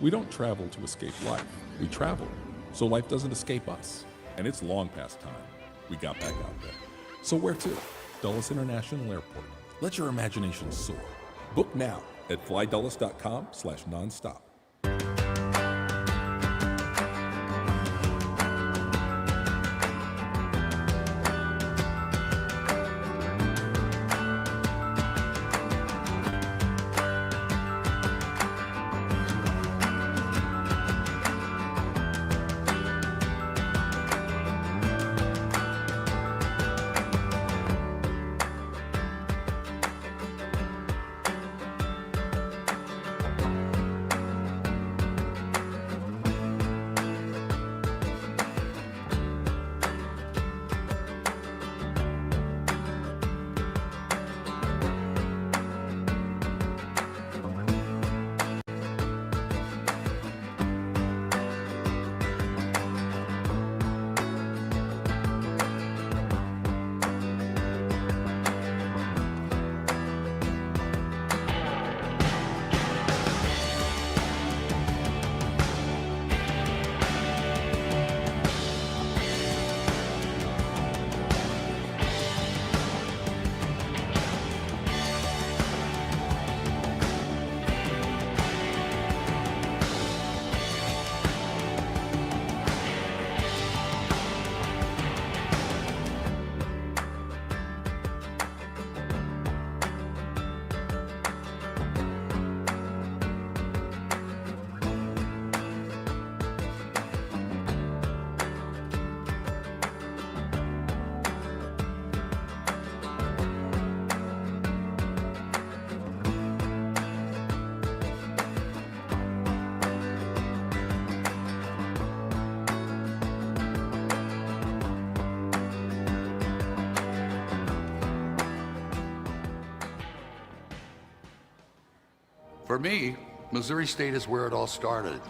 We don't travel to escape life. We travel so life doesn't escape us. And it's long past time we got back out there. So where to? Dulles International Airport. Let your imagination soar. Book now at flydulles.com/nonstop. For me, Missouri State is where it all started.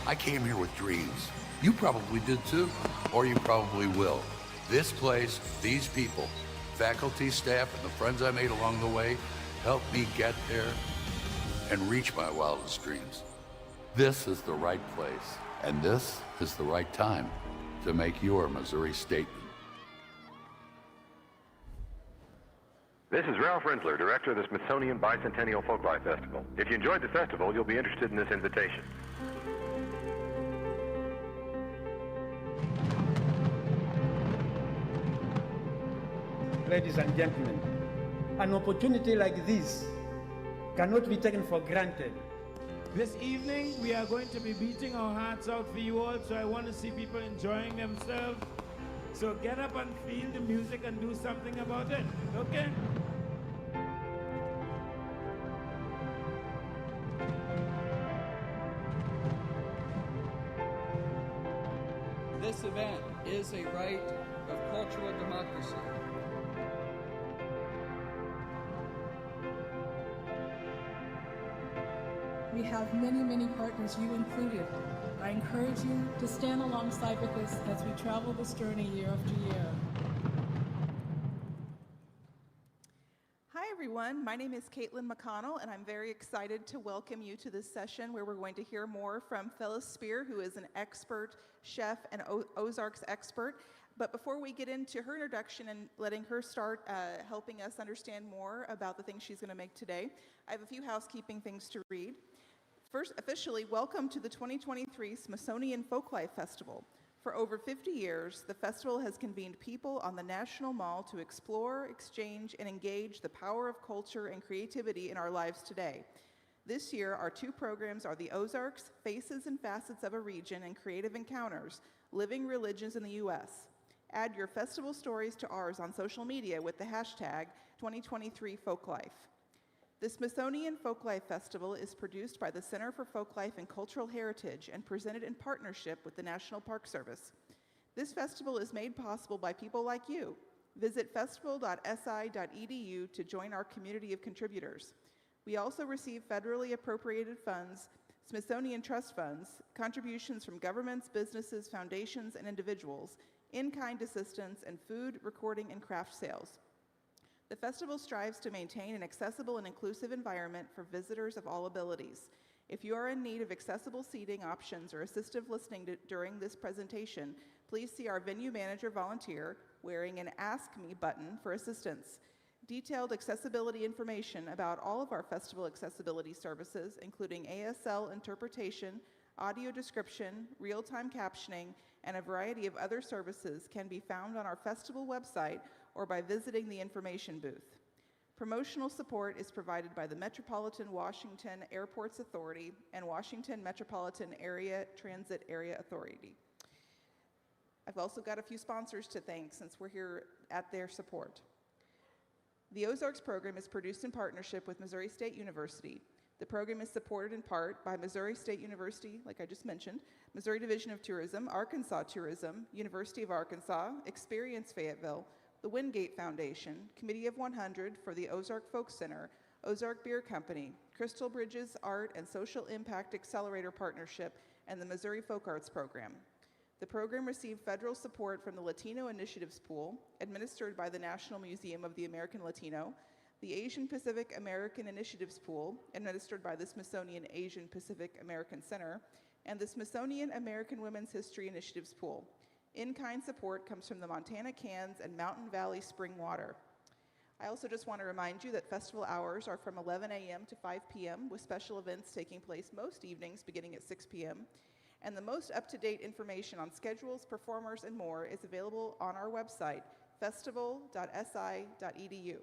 I came here with dreams. You probably did too, or you probably will. This place, these people, faculty, staff, and the friends I made along the way helped me get there and reach my wildest dreams. This is the right place, and this is the right time to make your Missouri statement. This is Ralph Rentler, director of the Smithsonian Bicentennial Folklife Festival. If you enjoyed the festival, you'll be interested in this invitation. Ladies and gentlemen, an opportunity like this cannot be taken for granted. This evening, we are going to be beating our hearts out for you all, so I want to see people enjoying themselves. So get up and feel the music and do something about it, okay? This event is a right of cultural democracy. We have many, many partners, you included. I encourage you to stand alongside with us as we travel this journey year after year. Hi everyone, my name is Caitlin McConnell and I'm very excited to welcome you to this session where we're going to hear more from Phyllis Speer, who is an expert chef and Ozarks expert. But before we get into her introduction and letting her start helping us understand more about the things she's going to make today, I have a few housekeeping things to read. First, officially, welcome to the 2023 Smithsonian Folklife Festival. For over 50 years, the festival has convened people on the National Mall to explore, exchange, and engage the power of culture and creativity in our lives today. This year, our two programs are the Ozarks, Faces and Facets of a Region and Creative Encounters, Living Religions in the U.S. Add your festival stories to ours on social media with the hashtag 2023 Folklife. The Smithsonian Folklife Festival is produced by the Center for Folklife and Cultural Heritage and presented in partnership with the National Park Service. This festival is made possible by people like you. Visit festival.si.edu to join our community of contributors. We also receive federally appropriated funds, Smithsonian Trust funds, contributions from governments, businesses, foundations, and individuals, in-kind assistance, and food, recording, and craft sales. The festival strives to maintain an accessible and inclusive environment for visitors of all abilities. If you are in need of accessible seating options or assistive listening during this presentation, please see our venue manager volunteer wearing an Ask Me button for assistance. Detailed accessibility information about all of our festival accessibility services, including ASL interpretation, audio description, real-time captioning, and a variety of other services can be found on our festival website or by visiting the information booth. Promotional support is provided by the Metropolitan Washington Airports Authority and Washington Metropolitan Area Transit Area Authority. I've also got a few sponsors to thank since we're here at their support. The Ozarks program is produced in partnership with Missouri State University. The program is supported in part by Missouri State University, like I just mentioned, Missouri Division of Tourism, Arkansas Tourism, University of Arkansas, Experience Fayetteville, the Wingate Foundation, Committee of 100 for the Ozark Folk Center, Ozark Beer Company, Crystal Bridges Art and Social Impact Accelerator Partnership, and the Missouri Folk Arts Program. The program received federal support from the Latino Initiatives Pool, administered by the National Museum of the American Latino, the Asian Pacific American Initiatives Pool, administered by the Smithsonian Asian Pacific American Center, and the Smithsonian American Women's History Initiatives Pool. In-kind support comes from the Montana Cans and Mountain Valley Spring Water. I also just want to remind you that festival hours are from 11 a.m. to 5 p.m., with special events taking place most evenings beginning at 6 p.m. And the most up-to-date information on schedules, performers, and more is available on our website, festival.si.edu.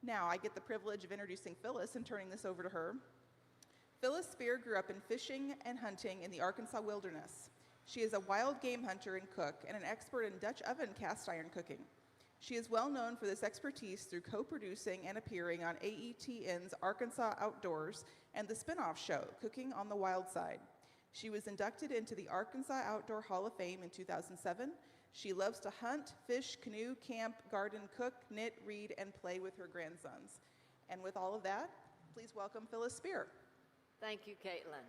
Now, I get the privilege of introducing Phyllis and turning this over to her. Phyllis Speer grew up in fishing and hunting in the Arkansas wilderness. She is a wild game hunter and cook and an expert in Dutch oven cast iron cooking. She is well known for this expertise through co-producing and appearing on AETN's Arkansas Outdoors and the spin-off show, Cooking on the Wild Side. She was inducted into the Arkansas Outdoor Hall of Fame in 2007. She loves to hunt, fish, canoe, camp, garden, cook, knit, read, and play with her grandsons. And with all of that, please welcome Phyllis Speer. Thank you, Caitlin.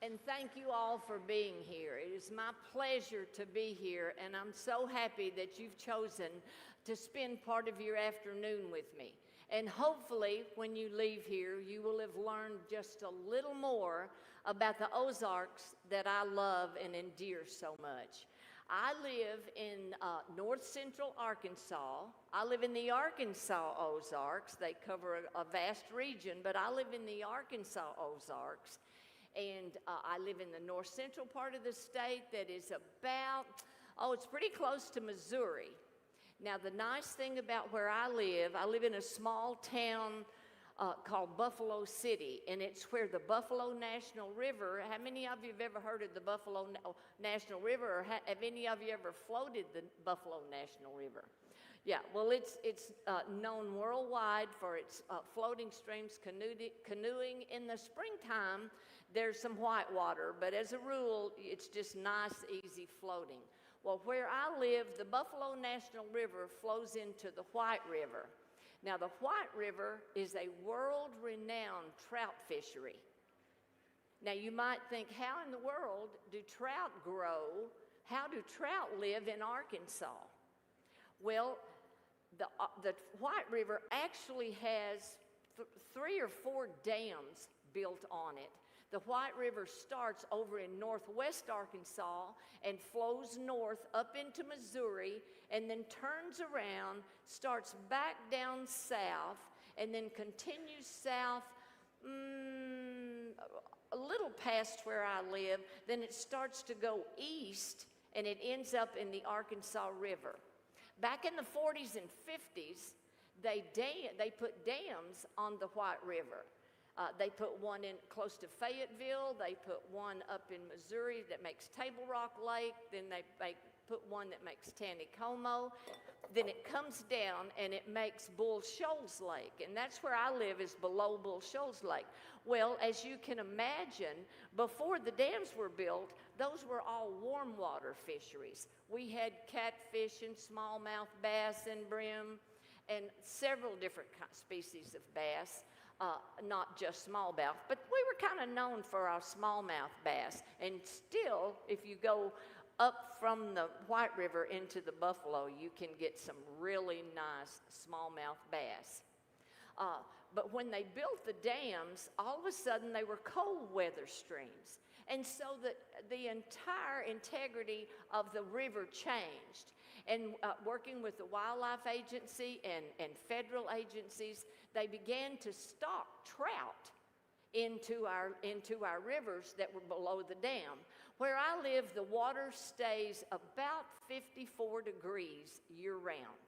And thank you all for being here. It is my pleasure to be here, and I'm so happy that you've chosen to spend part of your afternoon with me. And hopefully, when you leave here, you will have learned just a little more about the Ozarks that I love and endear so much. I live in north central Arkansas. I live in the Arkansas Ozarks. They cover a vast region, but I live in the Arkansas Ozarks. And I live in the north central part of the state that is about, it's pretty close to Missouri. Now, the nice thing about where I live in a small town called Buffalo City, and it's where the Buffalo National River, how many of you have ever heard of the Buffalo National River, or have any of you ever floated the Buffalo National River? Yeah, well, it's known worldwide for its floating streams, canoeing. In the springtime, there's some white water, but as a rule, it's just nice, easy floating. Well, where I live, the Buffalo National River flows into the White River. Now, the White River is a world-renowned trout fishery. Now, you might think, how in the world do trout grow? How do trout live in Arkansas? Well, the White River actually has 3 or 4 dams built on it. The White River starts over in northwest Arkansas and flows north up into Missouri and then turns around, starts back down south, and then continues south a little past where I live. Then it starts to go east and it ends up in the Arkansas River. Back in the 40s and 50s, they put dams on the White River. They put one in close to Fayetteville. They put one up in Missouri that makes Table Rock Lake. Then they put one that makes Taneycomo. Then it comes down and it makes Bull Shoals Lake. And that's where I live, is below Bull Shoals Lake. Well, as you can imagine, before the dams were built, those were all warm water fisheries. We had catfish and smallmouth bass and brim and several different species of bass. Not just smallmouth, but we were kind of known for our smallmouth bass. And still, if you go up from the White River into the Buffalo, you can get some really nice smallmouth bass. But when they built the dams, all of a sudden they were cold weather streams. And so the entire integrity of the river changed. And working with the Wildlife Agency and federal agencies, they began to stock trout into our rivers that were below the dam. Where I live, the water stays about 54 degrees year-round.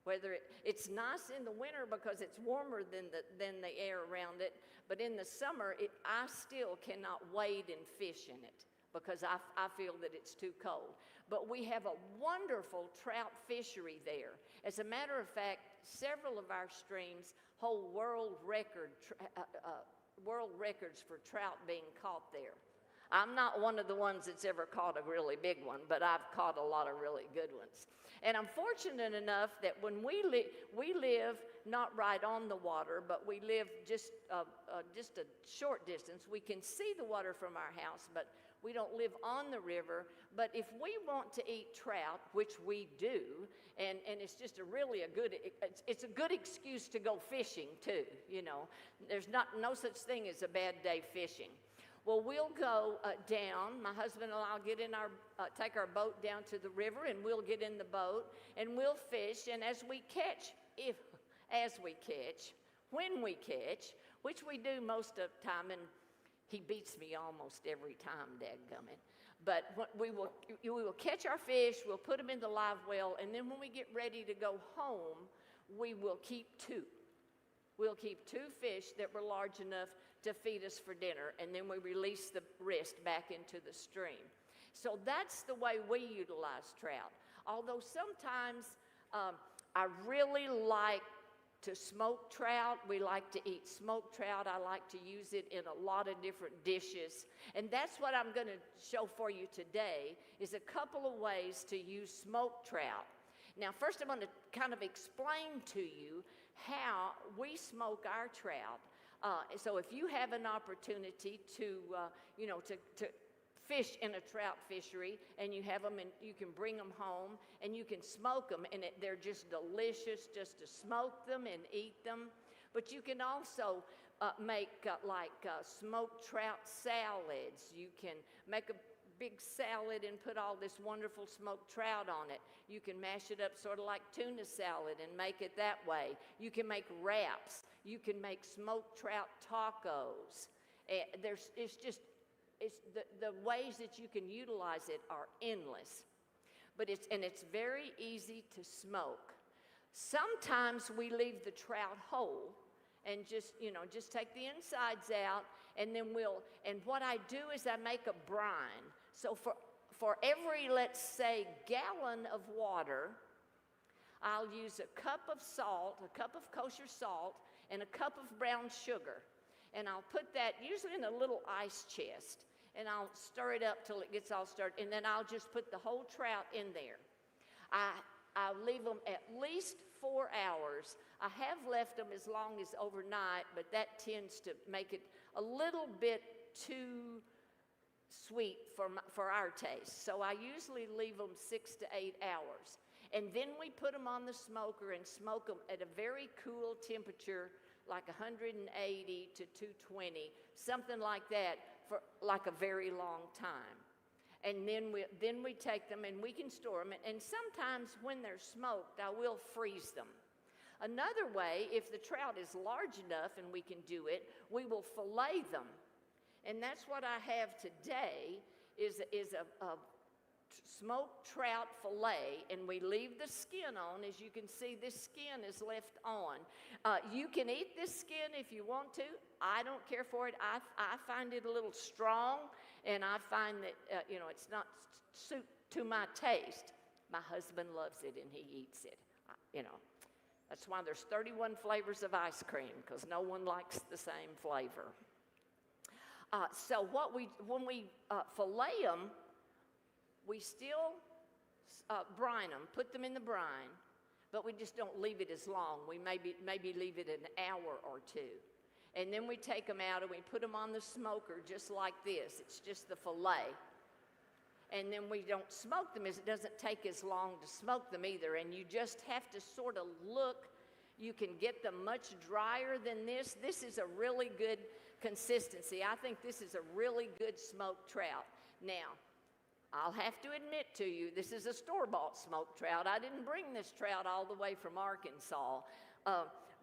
Whether it's nice in the winter because it's warmer than the air around it, but in the summer, I still cannot wade and fish in it because I feel that it's too cold. But we have a wonderful trout fishery there. As a matter of fact, several of our streams hold world records for trout being caught there. I'm not one of the ones that's ever caught a really big one, but I've caught a lot of really good ones. And I'm fortunate enough that when we live not right on the water, but we live just a short distance. We can see the water from our house, but we don't live on the river. But if we want to eat trout, which we do, and it's just it's a good excuse to go fishing too, you know. There's no such thing as a bad day fishing. Well, we'll go down. My husband and I'll take our boat down to the river, and we'll get in the boat, and we'll fish. And when we catch, which we do most of the time, and he beats me almost every time, dadgummit. But we will catch our fish, we'll put them in the live well, and then when we get ready to go home, we will keep two. We'll keep two fish that were large enough to feed us for dinner, and then we release the rest back into the stream. So that's the way we utilize trout. Although sometimes I really like to smoke trout. We like to eat smoked trout. I like to use it in a lot of different dishes. And that's what I'm going to show for you today, is a couple of ways to use smoked trout. Now, first I'm going to kind of explain to you how we smoke our trout. So if you have an opportunity to fish in a trout fishery, and you have them, and you can bring them home, and you can smoke them, and they're just delicious just to smoke them and eat them. But you can also make smoked trout salads. You can make a big salad and put all this wonderful smoked trout on it. You can mash it up sort of like tuna salad and make it that way. You can make wraps. You can make smoked trout tacos. The ways that you can utilize it are endless. But it's very easy to smoke. Sometimes we leave the trout whole and just take the insides out, and then what I do is I make a brine. So for every, let's say, gallon of water, I'll use a cup of salt, a cup of kosher salt, and a cup of brown sugar. And I'll put that usually in a little ice chest, and I'll stir it up till it gets all stirred, and then I'll just put the whole trout in there. I'll leave them at least 4 hours. I have left them as long as overnight, but that tends to make it a little bit too sweet for our taste. So I usually leave them 6 to 8 hours. And then we put them on the smoker and smoke them at a very cool temperature, like 180 to 220, something like that, for like a very long time. And then we take them and we can store them. And sometimes when they're smoked, I will freeze them. Another way, if the trout is large enough and we can do it, we will fillet them. And that's what I have today is a smoked trout fillet, and we leave the skin on. As you can see, this skin is left on. You can eat this skin if you want to. I don't care for it. I find it a little strong, and I find that it's not suit to my taste. My husband loves it, and he eats it. That's why there's 31 flavors of ice cream, because no one likes the same flavor. So when we fillet them, we still brine them, put them in the brine, but we just don't leave it as long. We maybe leave it an hour or two. And then we take them out and we put them on the smoker just like this. It's just the fillet. and then we don't smoke them, is it doesn't take as long to smoke them either, and you just have to sort of look. You can get them much drier than this. This is a really good consistency. I think this is a really good smoked trout. Now, I'll have to admit to you, this is a store-bought smoked trout. I didn't bring this trout all the way from Arkansas,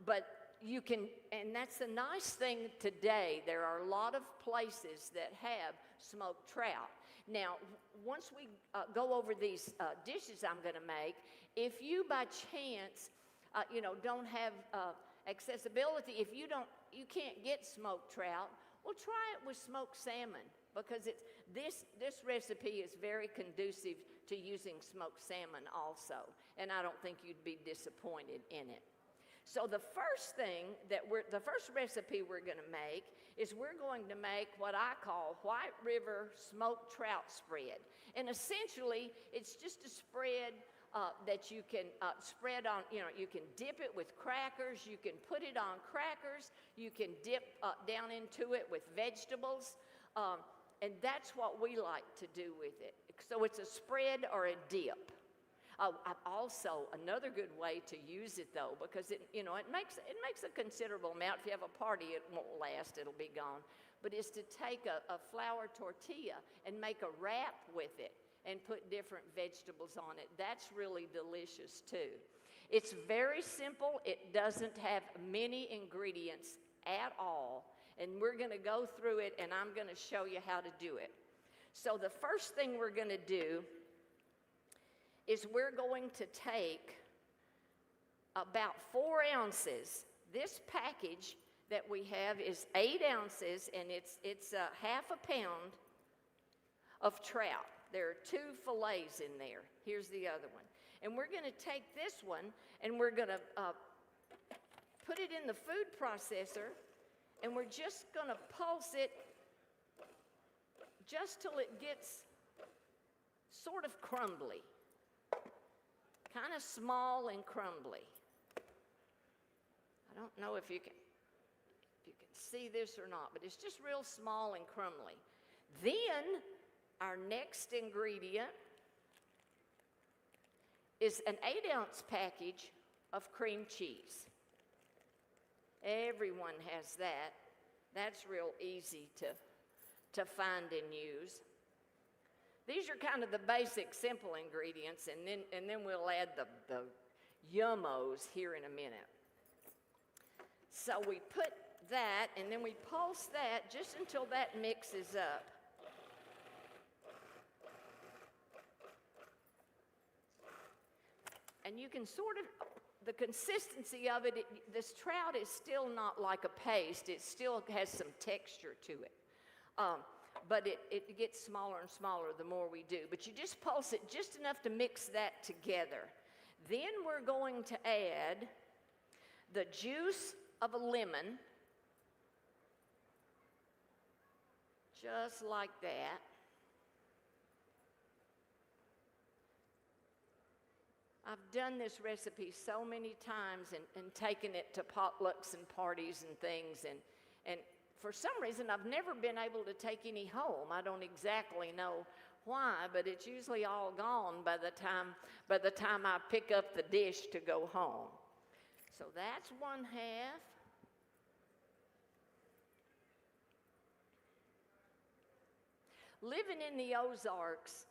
but you can, and that's the nice thing today. There are a lot of places that have smoked trout. Now, once we go over these dishes I'm going to make, if you by chance, don't have accessibility, if you can't get smoked trout, well, try it with smoked salmon, because this recipe is very conducive to using smoked salmon also, and I don't think you'd be disappointed in it. So the first recipe we're going to make is we're going to make what I call White River smoked trout spread, and essentially it's just a spread that you can spread on, you can dip it with crackers, you can put it on crackers, you can dip down into it with vegetables, and that's what we like to do with it. So it's a spread or a dip. Also, another good way to use it, though, because it makes a considerable amount. If you have a party, it won't last; it'll be gone. But is to take a flour tortilla and make a wrap with it and put different vegetables on it. That's really delicious too. It's very simple. It doesn't have many ingredients at all, and we're going to go through it, and I'm going to show you how to do it. So the first thing we're going to do is we're going to take about 4 ounces. This package that we have is 8 ounces, and it's half a pound of trout. There are 2 fillets in there. Here's the other one. And we're going to take this one, and we're going to put it in the food processor, and we're just going to pulse it just till it gets sort of crumbly. Kind of small and crumbly. I don't know if you can see this or not, but it's just real small and crumbly. Then our next ingredient is an 8-ounce package of cream cheese. Everyone has that. That's real easy to find and use. These are kind of the basic, simple ingredients, and then we'll add the yummos here in a minute. So we put that, and then we pulse that just until that mixes up. And you can sort of, the consistency of it, this trout is still not like a paste. It still has some texture to it. But it gets smaller and smaller the more we do. But you just pulse it just enough to mix that together. Then we're going to add the juice of a lemon, just like that. I've done this recipe so many times and taken it to potlucks and parties and things, and for some reason I've never been able to take any home. I don't exactly know why, but it's usually all gone by the time I pick up the dish to go home. So that's 1/2. Living in the Ozarks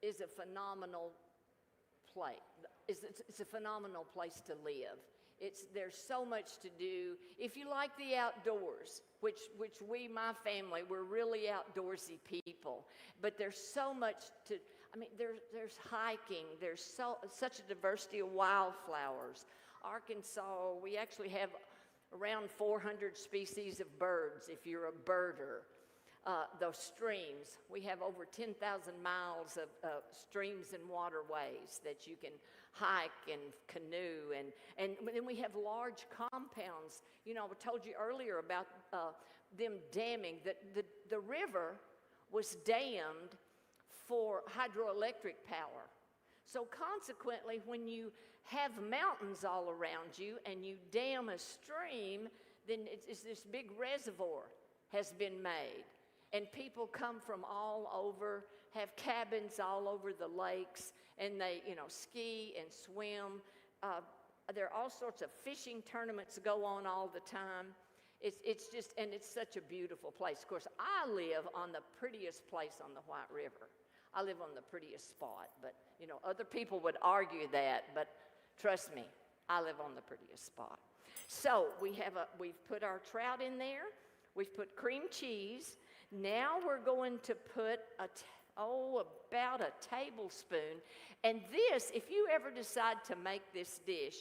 is a phenomenal place. It's a phenomenal place to live. There's so much to do. If you like the outdoors, which we, my family, we're really outdoorsy people, but there's so much there's hiking, there's such a diversity of wildflowers. Arkansas, we actually have around 400 species of birds if you're a birder. Those streams, we have over 10,000 miles of streams and waterways that you can hike and canoe, and then we have large compounds. I told you earlier about them damming. The river was dammed for hydroelectric power. So consequently, when you have mountains all around you and you dam a stream, then it's this big reservoir has been made. And people come from all over, have cabins all over the lakes, and they, ski and swim. There are all sorts of fishing tournaments go on all the time. It's just, and it's such a beautiful place. Of course, I live on the prettiest place on the White River. I live on the prettiest spot, but, other people would argue that, but trust me, I live on the prettiest spot. So we've put our trout in there. We've put cream cheese. Now we're going to put about a tablespoon. And this, if you ever decide to make this dish,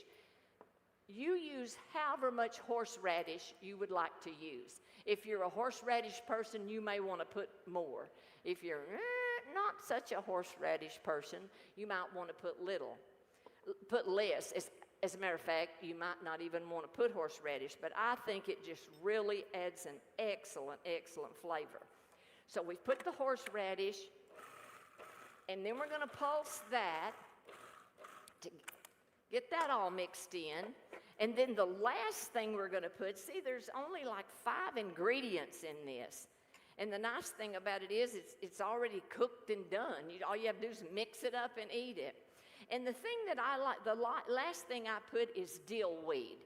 you use however much horseradish you would like to use. If you're a horseradish person, you may want to put more. If you're not such a horseradish person, you might want to put less. As a matter of fact, you might not even want to put horseradish, but I think it just really adds an excellent, excellent flavor. So we've put the horseradish, and then we're going to pulse that to get that all mixed in. And then the last thing we're going to put, see, there's only like 5 ingredients in this. And the nice thing about it is it's already cooked and done. All you have to do is mix it up and eat it. And the thing that I like, the last thing I put is dill weed.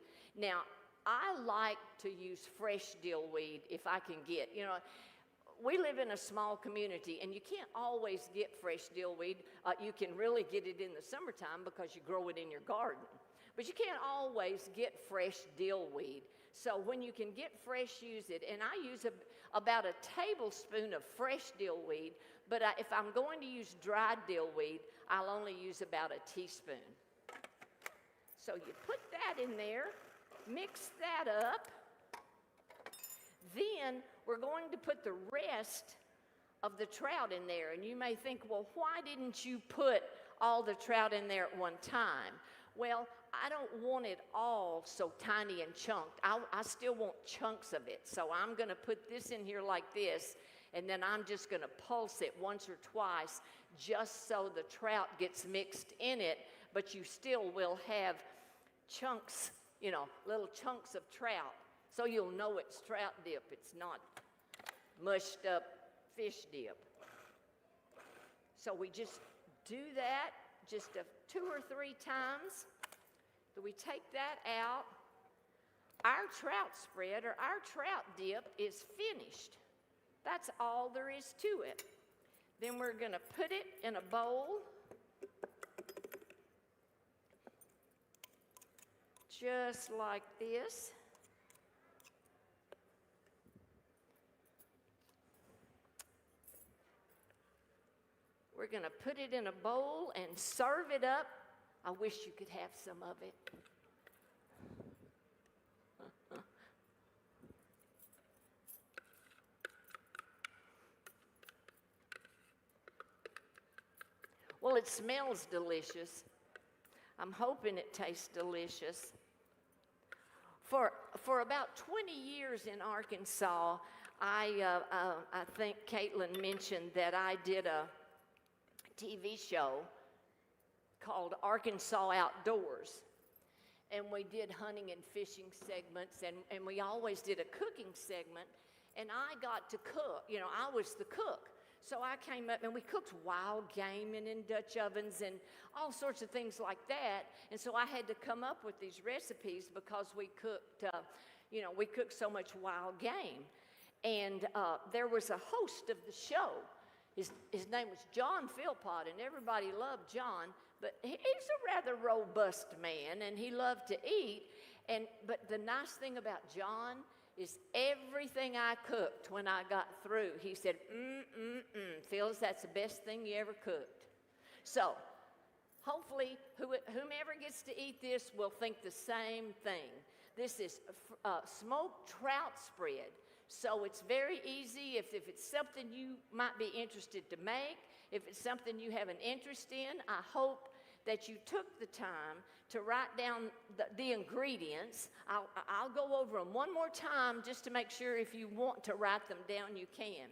Now, I like to use fresh dill weed if I can get, we live in a small community, and you can't always get fresh dill weed. You can really get it in the summertime because you grow it in your garden. But you can't always get fresh dill weed. So when you can get fresh, use it. And I use about a tablespoon of fresh dill weed, but if I'm going to use dried dill weed, I'll only use about a teaspoon. So you put that in there, mix that up. Then we're going to put the rest of the trout in there. And you may think, well, why didn't you put all the trout in there at one time? Well, I don't want it all so tiny and chunked. I still want chunks of it. So I'm going to put this in here like this, and then I'm just going to pulse it once or twice just so the trout gets mixed in it, but you still will have chunks, little chunks of trout. So you'll know it's trout dip. It's not mushed up fish dip. So we just do that just 2 or 3 times. So we take that out. Our trout spread or our trout dip is finished. That's all there is to it. Then we're going to put it in a bowl. Just like this. We're going to put it in a bowl and serve it up. I wish you could have some of it. Well, it smells delicious. I'm hoping it tastes delicious. For about 20 years in Arkansas, I think Caitlin mentioned that I did a TV show called Arkansas Outdoors. And we did hunting and fishing segments, and we always did a cooking segment, and I got to cook. I was the cook. So I came up, and we cooked wild game and in Dutch ovens and all sorts of things like that. And so I had to come up with these recipes because we cooked, we cooked so much wild game. And there was a host of the show. His name was John Philpott, and everybody loved John, but he's a rather robust man, and he loved to eat. But the nice thing about John is everything I cooked when I got through, he said, Phyllis, that's the best thing you ever cooked. So hopefully whomever gets to eat this will think the same thing. This is smoked trout spread. So it's very easy if it's something you might be interested to make, if it's something you have an interest in. I hope that you took the time to write down the ingredients. I'll go over them one more time just to make sure if you want to write them down, you can.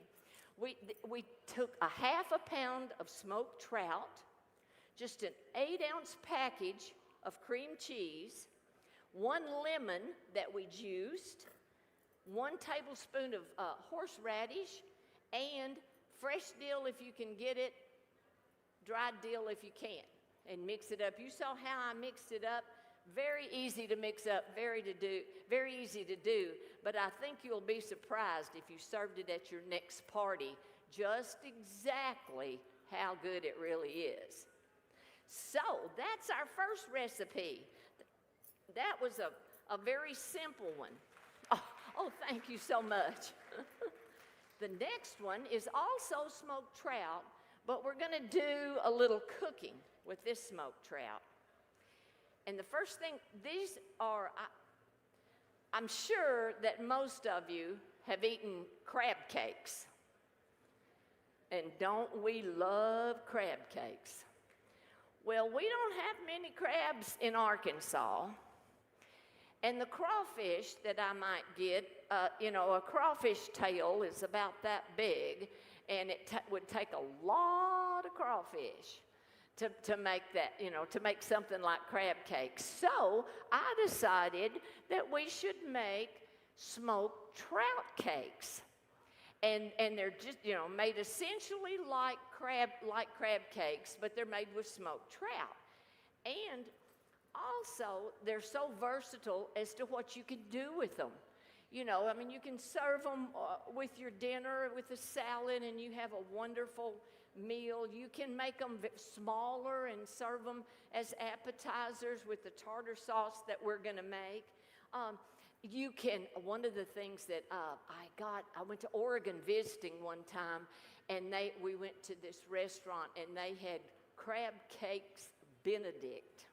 We took a ½ pound of smoked trout, just an 8-ounce package of cream cheese, 1 lemon that we juiced, 1 tablespoon of horseradish, and fresh dill if you can get it, dried dill if you can't, and mix it up. You saw how I mixed it up. Very easy to mix up, very easy to do, but I think you'll be surprised if you served it at your next party, just exactly how good it really is. So that's our first recipe. That was a very simple one. Oh, thank you so much. The next one is also smoked trout, but we're going to do a little cooking with this smoked trout. And the first thing, these are, I'm sure that most of you have eaten crab cakes. And don't we love crab cakes? Well, we don't have many crabs in Arkansas. And the crawfish that I might get, a crawfish tail is about that big, and it would take a lot of crawfish to make that, to make something like crab cakes. So I decided that we should make smoked trout cakes. And they're just, made essentially like crab cakes, but they're made with smoked trout. And also, they're so versatile as to what you can do with them. You can serve them with your dinner, with a salad, and you have a wonderful meal. You can make them smaller and serve them as appetizers with the tartar sauce that we're going to make. One of the things that I went to Oregon visiting one time, and we went to this restaurant, and they had crab cakes Benedict.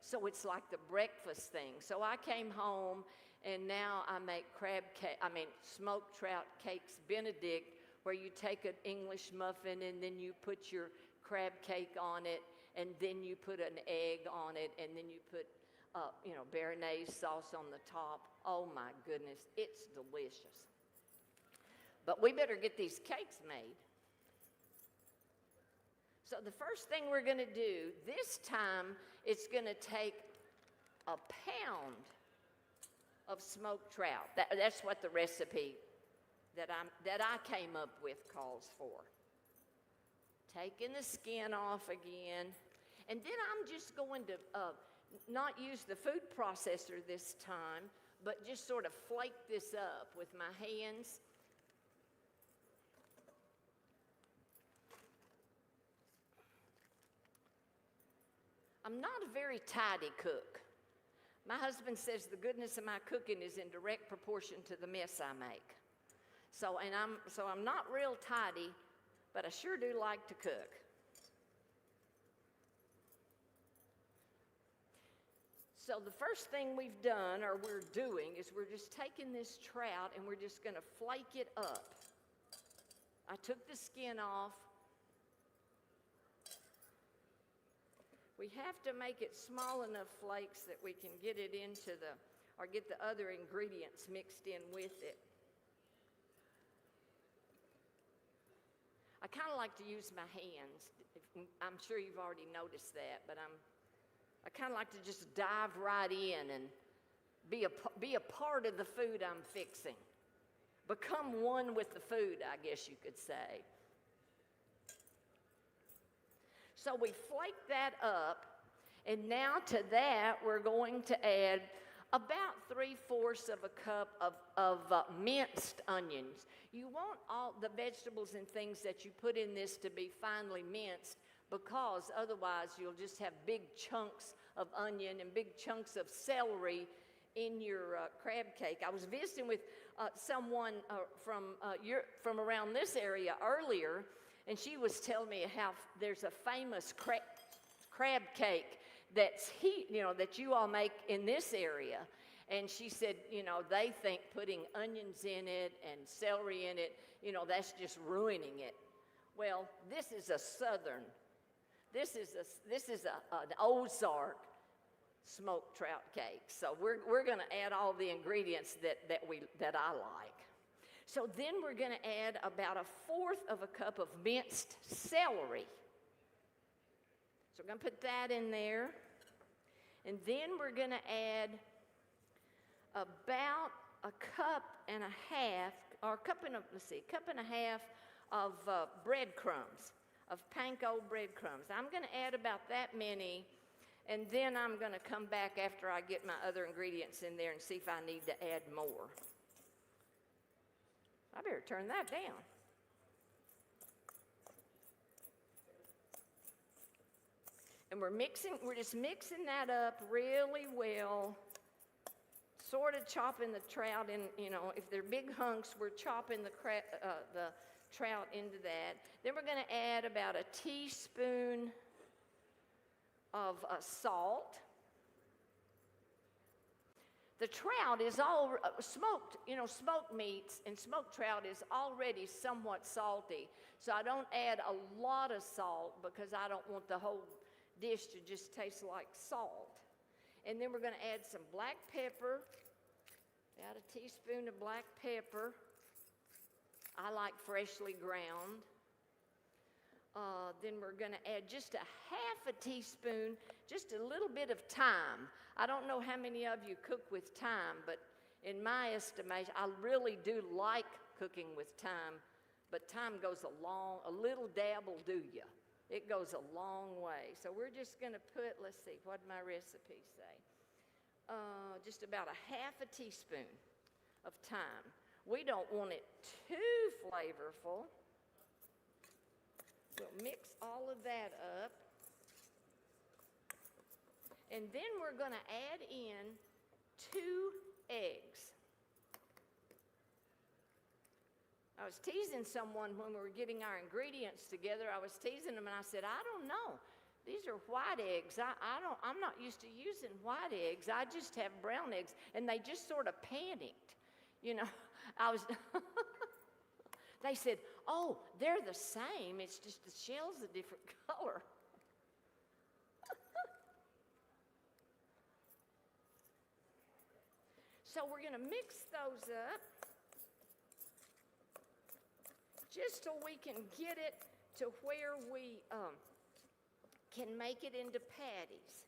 So it's like the breakfast thing. So I came home, and now I make smoked trout cakes Benedict, where you take an English muffin, and then you put your crab cake on it, and then you put an egg on it, and then you put béarnaise sauce on the top. Oh my goodness, it's delicious. But we better get these cakes made. So the first thing we're going to do, this time it's going to take a pound of smoked trout. That's what the recipe that I came up with calls for. Taking the skin off again. And then I'm just going to not use the food processor this time, but just sort of flake this up with my hands. I'm not a very tidy cook. My husband says the goodness of my cooking is in direct proportion to the mess I make. So I'm not real tidy, but I sure do like to cook. So the first thing we've done, or we're doing, is we're just taking this trout and we're just going to flake it up. I took the skin off. We have to make it small enough flakes that we can get it or get the other ingredients mixed in with it. I kind of like to use my hands. I'm sure you've already noticed that, but I kind of like to just dive right in and be a part of the food I'm fixing. Become one with the food, I guess you could say. So we flake that up, and now to that we're going to add about 3/4 of a cup of minced onions. You want all the vegetables and things that you put in this to be finely minced, because otherwise you'll just have big chunks of onion and big chunks of celery in your crab cake. I was visiting with someone from around this area earlier, and she was telling me how there's a famous crab cake that you all make in this area. And she said, they think putting onions in it and celery in it, that's just ruining it. Well, this is an Ozark smoked trout cake. So we're going to add all the ingredients that I like. So then we're going to add about 1/4 of a cup of minced celery. So we're going to put that in there. And then we're going to add about a cup and a half of breadcrumbs, of panko breadcrumbs. I'm going to add about that many, and then I'm going to come back after I get my other ingredients in there and see if I need to add more. I better turn that down. And we're just mixing that up really well, sort of chopping the trout in, if they're big hunks, we're chopping the trout into that. Then we're going to add about a teaspoon of salt. The trout is all smoked, smoked meats and smoked trout is already somewhat salty. So I don't add a lot of salt because I don't want the whole dish to just taste like salt. And then we're going to add some black pepper, about a teaspoon of black pepper. I like freshly ground. Then we're going to add just a half a teaspoon, just a little bit of thyme. I don't know how many of you cook with thyme, but in my estimation, I really do like cooking with thyme, but thyme goes a little dab will do you. It goes a long way. So we're just going to put, let's see, what did my recipe say? Just about a half a teaspoon of thyme. We don't want it too flavorful. We'll mix all of that up. And then we're going to add in 2 eggs. I was teasing someone when we were getting our ingredients together. I was teasing them and I said, I don't know. These are white eggs. I'm not used to using white eggs. I just have brown eggs. And they just sort of panicked. They said, oh, they're the same. It's just the shell's a different color. So we're going to mix those up just so we can get it to where we can make it into patties.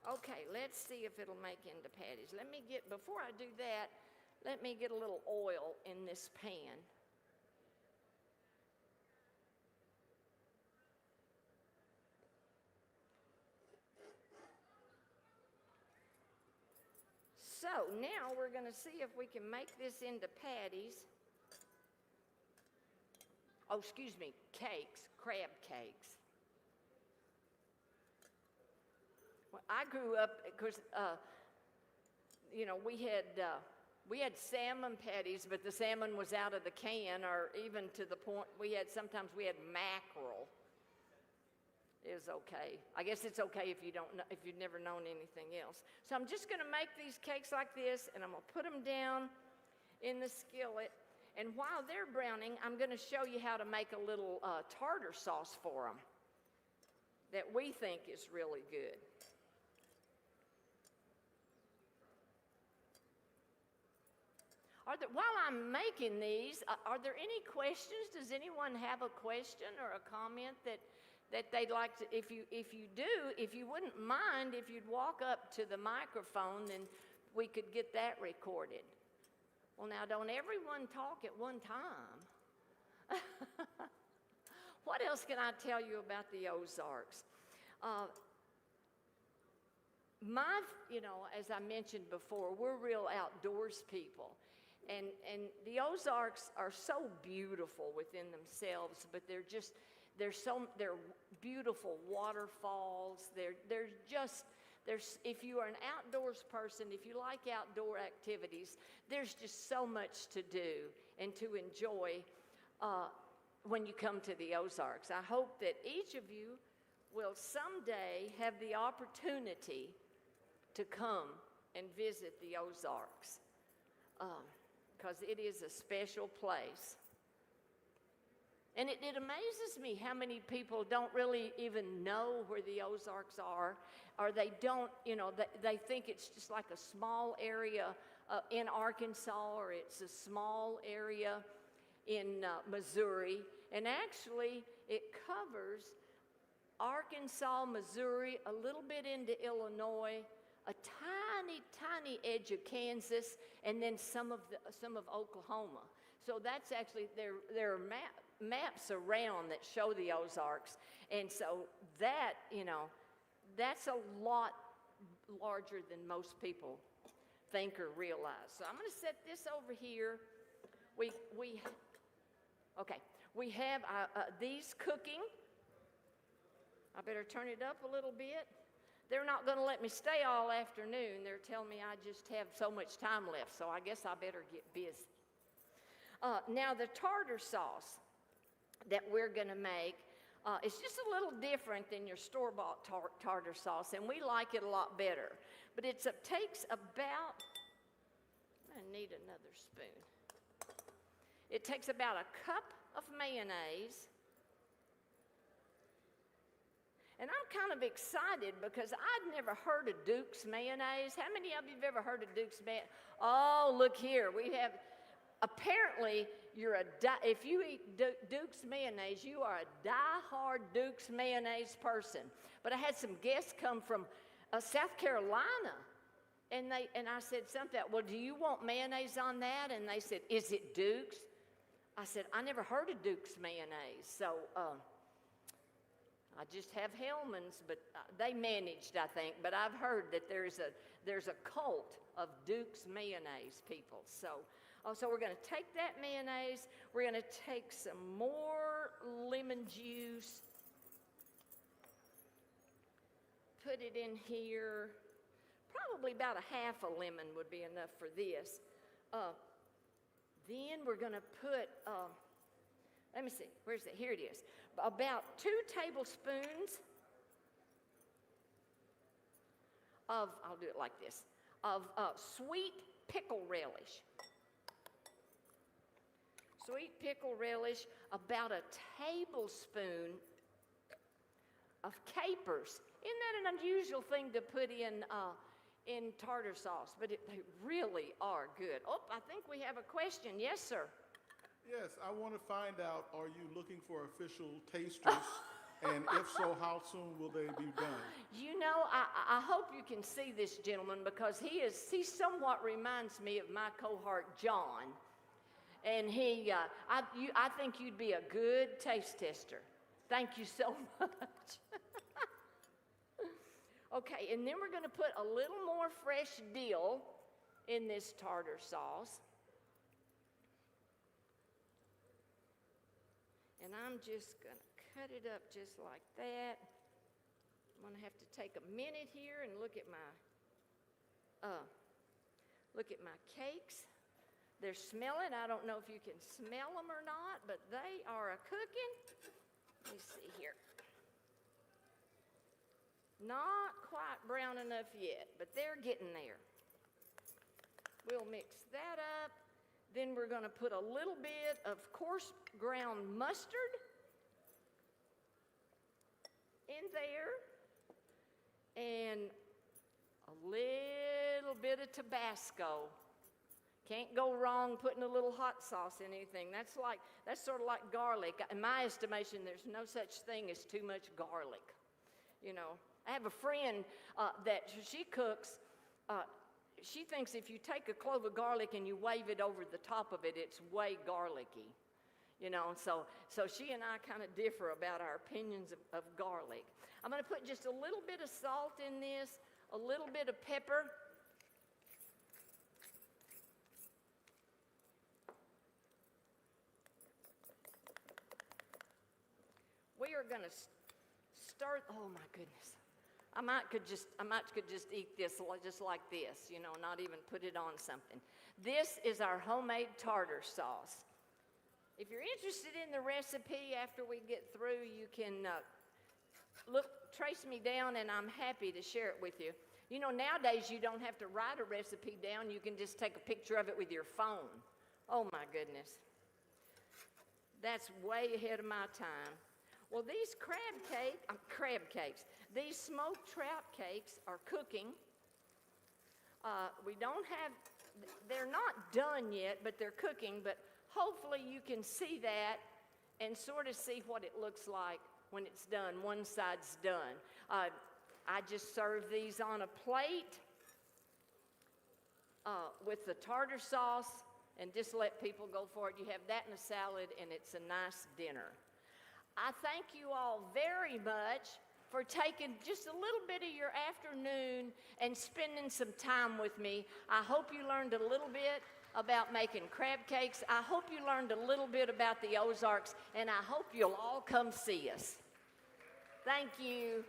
Okay, let's see if it'll make into patties. Before I do that, let me get a little oil in this pan. So now we're going to see if we can make this into patties. Oh, excuse me, cakes, crab cakes. Well, I grew up, because, we had salmon patties, but the salmon was out of the can, or even to the point sometimes we had mackerel. It was okay. I guess it's okay if you've never known anything else. So I'm just going to make these cakes like this, and I'm going to put them down in the skillet. And while they're browning, I'm going to show you how to make a little tartar sauce for them that we think is really good. While I'm making these, are there any questions? Does anyone have a question or a comment that they'd like to, if you wouldn't mind, if you'd walk up to the microphone, then we could get that recorded. Well, now, don't everyone talk at one time. What else can I tell you about the Ozarks? As I mentioned before, we're real outdoors people. And the Ozarks are so beautiful within themselves, but they're beautiful waterfalls. If you are an outdoors person, if you like outdoor activities, there's just so much to do and to enjoy when you come to the Ozarks. I hope that each of you will someday have the opportunity to come and visit the Ozarks, because it is a special place. And it amazes me how many people don't really even know where the Ozarks are, or they don't, they think it's just like a small area in Arkansas, or it's a small area in Missouri, and actually it covers Arkansas, Missouri, a little bit into Illinois, a tiny, tiny edge of Kansas, and then some of Oklahoma. So that's actually, there are maps around that show the Ozarks. And so that, that's a lot larger than most people think or realize. So I'm going to set this over here. We have these cooking. I better turn it up a little bit. They're not going to let me stay all afternoon. They're telling me I just have so much time left, so I guess I better get busy. Now, the tartar sauce that we're going to make is just a little different than your store-bought tartar sauce, and we like it a lot better. But it takes about, I need another spoon. It takes about a cup of mayonnaise. And I'm kind of excited because I'd never heard of Duke's mayonnaise. How many of you have ever heard of Duke's mayonnaise? Oh, look here. We have, apparently, if you eat Duke's mayonnaise, you are a die-hard Duke's mayonnaise person. But I had some guests come from South Carolina, and I said something, well, do you want mayonnaise on that? And they said, is it Duke's? I said, I never heard of Duke's mayonnaise. So, I just have Hellman's, but they managed, I think. But I've heard that there's a cult of Duke's mayonnaise people. So we're going to take that mayonnaise. We're going to take some more lemon juice. Put it in here. Probably about a half a lemon would be enough for this. Then we're going to put... let me see, where's it? Here it is. About 2 tablespoons of, I'll do it like this, of sweet pickle relish. Sweet pickle relish, about a tablespoon of capers. Isn't that an unusual thing to put in tartar sauce? But they really are good. Oh, I think we have a question. Yes, sir. Yes, I want to find out, are you looking for official tasters? And if so, how soon will they be done? You know, I hope you can see this gentleman because he somewhat reminds me of my cohort, John. And I think you'd be a good taste tester. Thank you so much. Okay, and then we're going to put a little more fresh dill in this tartar sauce. And I'm just going to cut it up just like that. I'm going to have to take a minute here and look at my cakes. They're smelling. I don't know if you can smell them or not, but they are a-cooking. Let me see here. Not quite brown enough yet, but they're getting there. We'll mix that up. Then we're going to put a little bit of coarse ground mustard in there and a little bit of Tabasco. Can't go wrong putting a little hot sauce in anything. That's sort of like garlic. In my estimation, there's no such thing as too much garlic. You know, I have a friend that she cooks. She thinks if you take a clove of garlic and you wave it over the top of it, it's way garlicky. You know, so she and I kind of differ about our opinions of garlic. I'm going to put just a little bit of salt in this, a little bit of pepper. We are going to start, oh my goodness. I might could just eat this just like this, you know, not even put it on something. This is our homemade tartar sauce. If you're interested in the recipe after we get through, you can trace me down, and I'm happy to share it with you. You know, nowadays you don't have to write a recipe down. You can just take a picture of it with your phone. Oh my goodness. That's way ahead of my time. Well, these crab cakes, these smoked trout cakes are cooking. They're not done yet, but they're cooking. But hopefully you can see that and sort of see what it looks like when it's done. One side's done. I just serve these on a plate with the tartar sauce and just let people go for it. You have that in a salad, and it's a nice dinner. I thank you all very much for taking just a little bit of your afternoon and spending some time with me. I hope you learned a little bit about making crab cakes. I hope you learned a little bit about the Ozarks, and I hope you'll all come see us. Thank you.